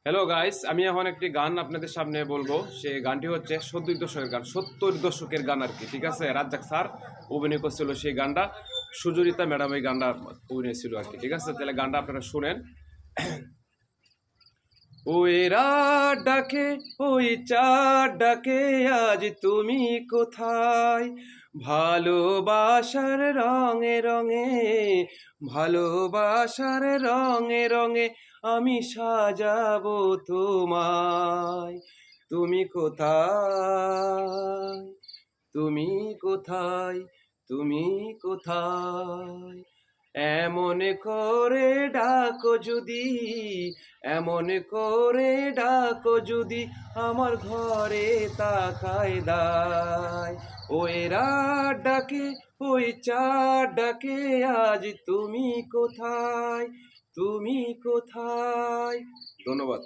Hello guys, আমি এখন একটি গান আপনাদের সামনে বলবো। সেই গানটি হচ্ছে 70 দশকের গান, 70 দশকের গান আর কি। ঠিক আছে, রাজ্জাক স্যার অভিনয় করছিল সেই গানটা, সুচরিতা ম্যাডাম এই গানটা অভিনয় ছিল আর কি। ঠিক আছে, তাহলে গানটা আপনারা শুনেন। ওই রাত ডাকে, ওই চাঁদ ডাকে, আজ তুমি কোথায়? ভালোবাসার রঙে রঙে, ভালোবাসার রঙে রঙে আমি সাজাবো তোমায়। তুমি কোথায়? তুমি কোথায়? তুমি কোথায়? এমন করে ডাকো যদি, এমন করে ডাকো যদি, আমার ঘরে তাকায় দায়। ওই রাত ডাকে, ওই চাঁদ ডাকে, আজ তুমি কোথায়? তুমি কোথায়? ধন্যবাদ।